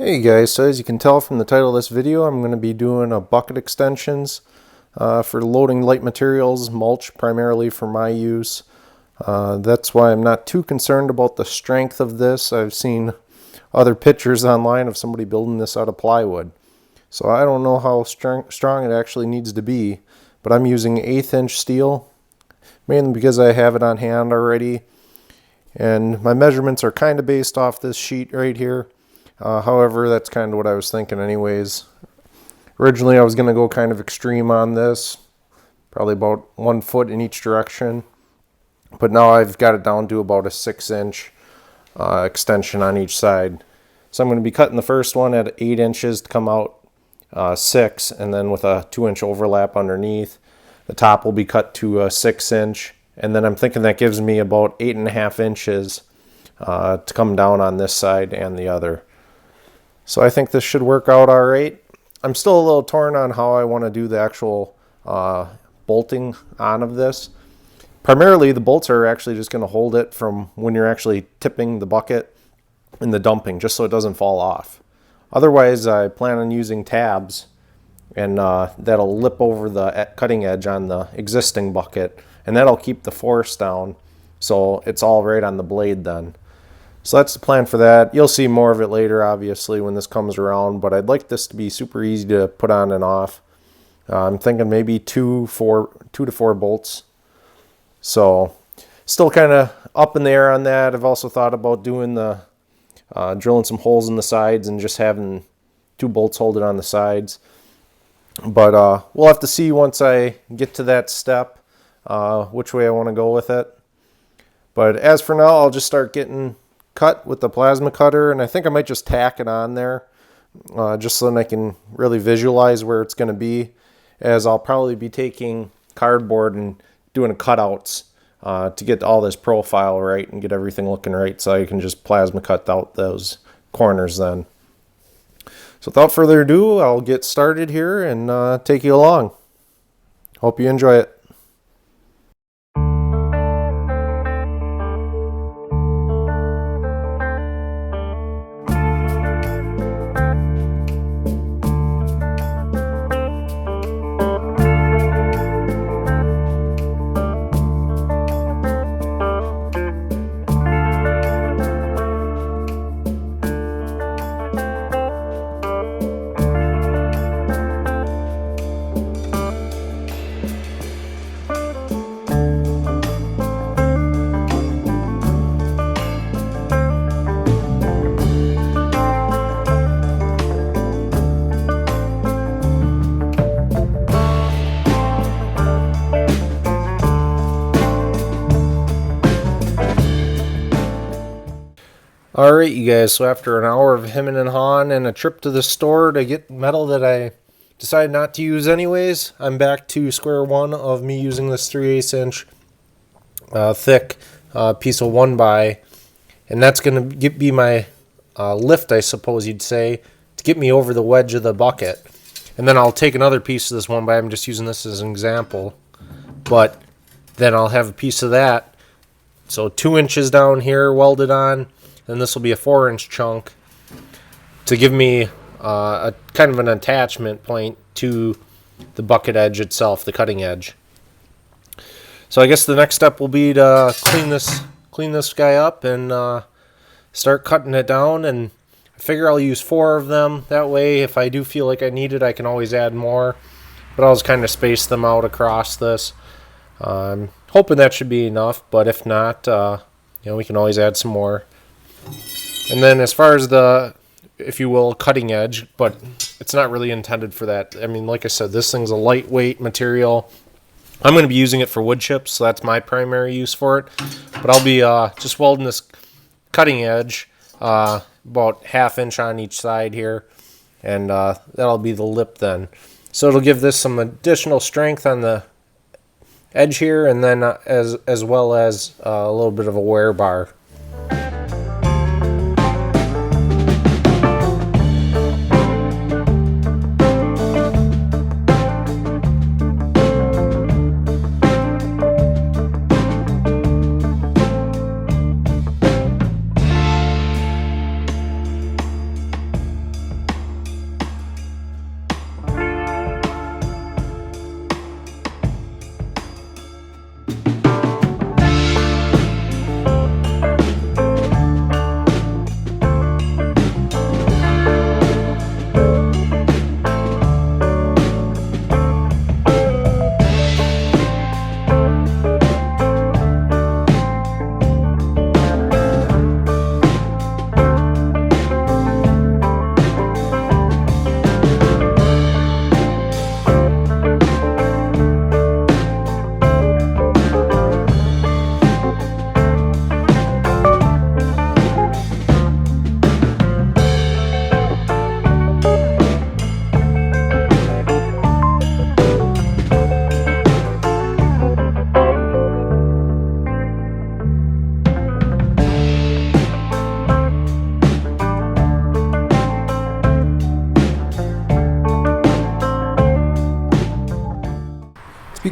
Hey guys, so as you can tell from the title of this video, I'm going to be doing a bucket extensions for loading light materials, mulch primarily for my use. That's why I'm not too concerned about the strength of this. I've seen other pictures online of somebody building this out of plywood. So I don't know how strong it actually needs to be, but I'm using 1/8 inch steel, mainly because I have it on hand already. And my measurements are kind of based off this sheet right here. However, that's kind of what I was thinking anyways. Originally I was going to go kind of extreme on this, probably about 1 foot in each direction, but now I've got it down to about a 6-inch extension on each side. So I'm going to be cutting the first one at 8 inches to come out 6, and then with a 2-inch overlap underneath. The top will be cut to a 6-inch, and then I'm thinking that gives me about 8.5 inches to come down on this side and the other. So I think this should work out all right. I'm still a little torn on how I want to do the actual bolting on of this. Primarily the bolts are actually just going to hold it from when you're actually tipping the bucket in the dumping, just so it doesn't fall off. Otherwise I plan on using tabs, and that'll lip over the cutting edge on the existing bucket, and that'll keep the force down so it's all right on the blade then. So that's the plan for that. You'll see more of it later, obviously, when this comes around, but I'd like this to be super easy to put on and off. I'm thinking maybe 2 to 4 bolts. So still kind of up in the air on that. I've also thought about doing the drilling some holes in the sides and just having 2 bolts hold it on the sides. But we'll have to see once I get to that step which way I want to go with it. But as for now, I'll just start getting cut with the plasma cutter, and I think I might just tack it on there just so that I can really visualize where it's going to be, as I'll probably be taking cardboard and doing cutouts to get all this profile right and get everything looking right, so I can just plasma cut out those corners then. So without further ado, I'll get started here and take you along. Hope you enjoy it. Alright you guys, so after an hour of hemming and hawing and a trip to the store to get metal that I decided not to use anyways, I'm back to square one of me using this 3/8 inch thick piece of 1x, and that's going to be my lift, I suppose you'd say, to get me over the wedge of the bucket. And then I'll take another piece of this 1x, I'm just using this as an example, but then I'll have a piece of that, so 2 inches down here welded on. Then this will be a 4-inch chunk to give me a kind of an attachment point to the bucket edge itself, the cutting edge. So I guess the next step will be to clean this guy up and start cutting it down. And I figure I'll use 4 of them. That way, if I do feel like I need it, I can always add more. But I'll just kind of space them out across this. I'm hoping that should be enough, but if not, we can always add some more. And then as far as the, if you will, cutting edge, but it's not really intended for that. I mean, like I said, this thing's a lightweight material. I'm going to be using it for wood chips, so that's my primary use for it. But I'll be just welding this cutting edge about 1/2 inch on each side here, and that'll be the lip then. So it'll give this some additional strength on the edge here, and then as well as a little bit of a wear bar.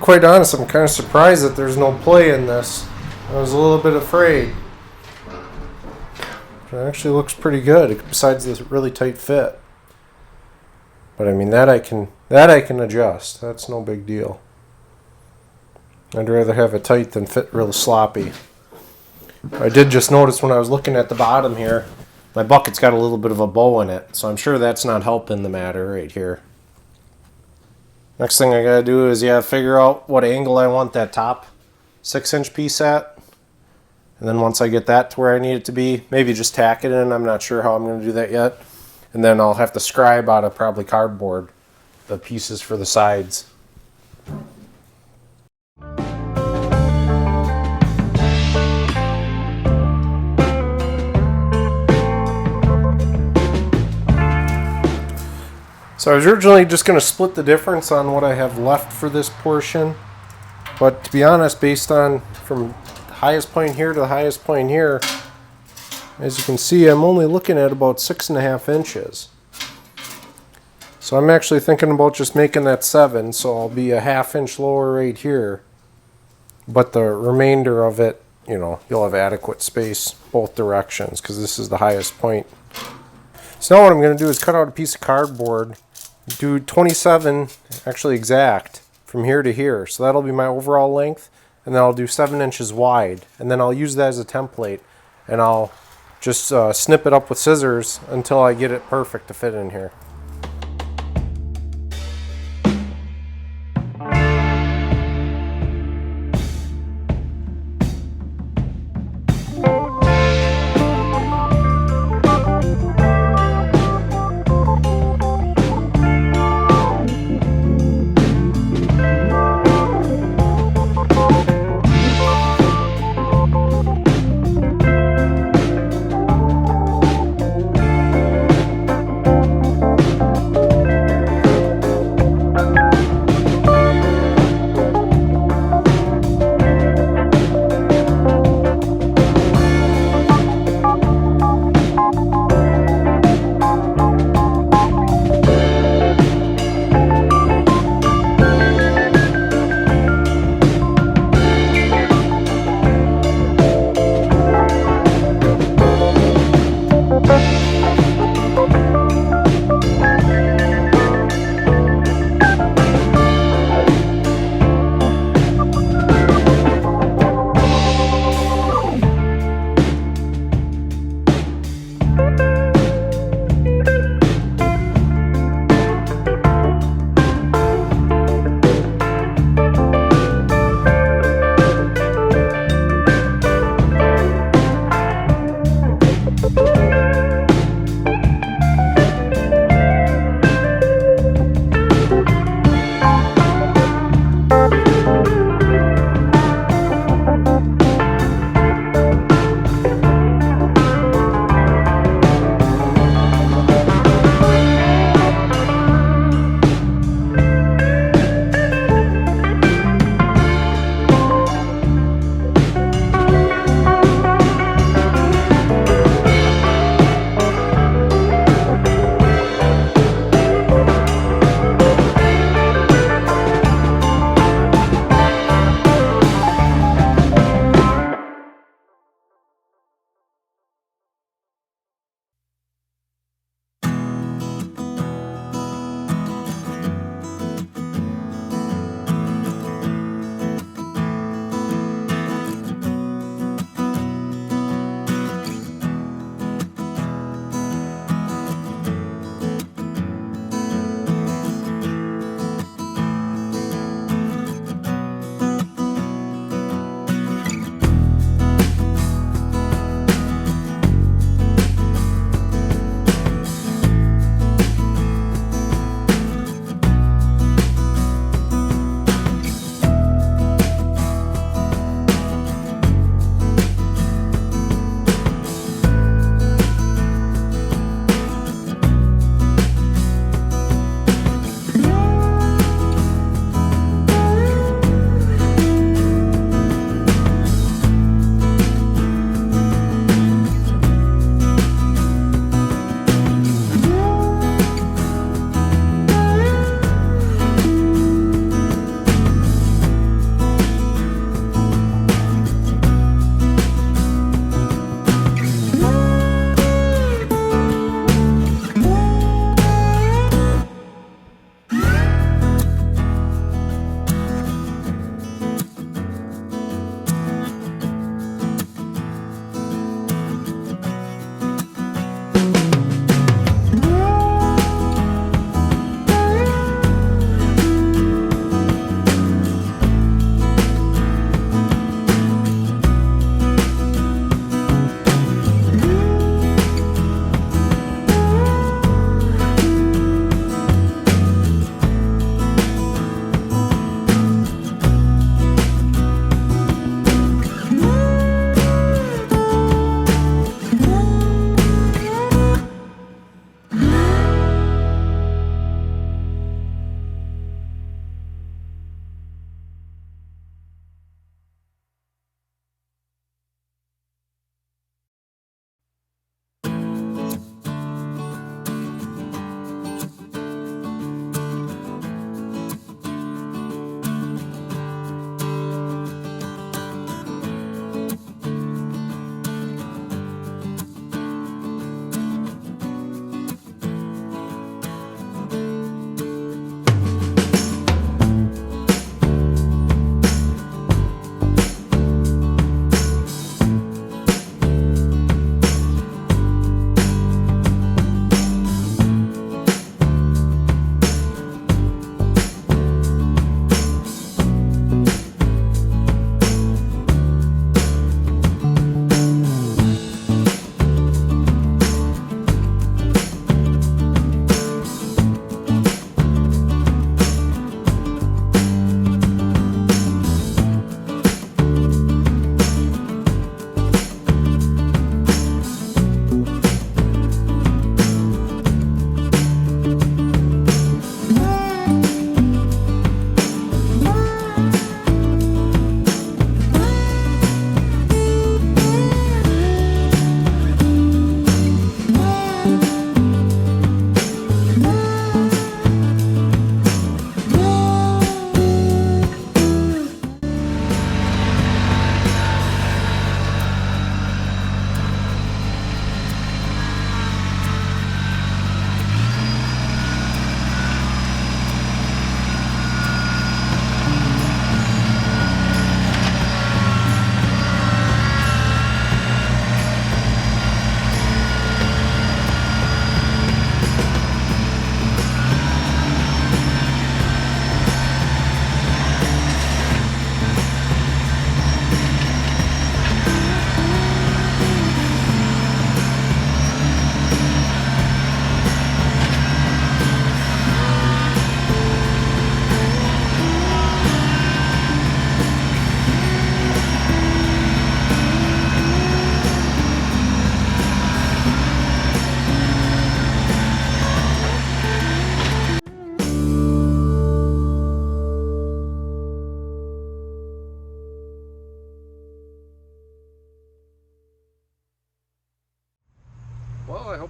quite honest, I'm kind of surprised that there's no play in this. I was a little bit afraid. It actually looks pretty good, besides this really tight fit. But I mean, that I can adjust. That's no big deal. I'd rather have it tight than fit real sloppy. I did just notice when I was looking at the bottom here, my bucket's got a little bit of a bow in it, so I'm sure that's not helping the matter right here. Next thing I gotta do is figure out what angle I want that top 6-inch piece at. And then once I get that to where I need it to be, maybe just tack it in. I'm not sure how I'm going to do that yet. And then I'll have to scribe out of probably cardboard the pieces for the sides. So I was originally just going to split the difference on what I have left for this portion. But to be honest, based on from highest point here to the highest point here, as you can see, I'm only looking at about 6.5 inches. So I'm actually thinking about just making that 7, so I'll be a 1/2 inch lower right here. But the remainder of it, you'll have adequate space both directions, because this is the highest point. So now what I'm going to do is cut out a piece of cardboard, do 27, actually exact, from here to here. So that'll be my overall length. And then I'll do 7 inches wide, and then I'll use that as a template, and I'll just snip it up with scissors until I get it perfect to fit in here.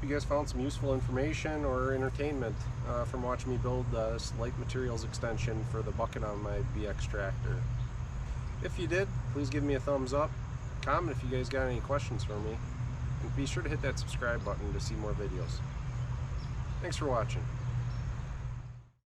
hope you guys found some useful information or entertainment from watching me build this light materials extension for the bucket on my BX tractor. If you did, please give me a thumbs up, comment if you guys got any questions for me, and be sure to hit that subscribe button to see more videos. Thanks for watching.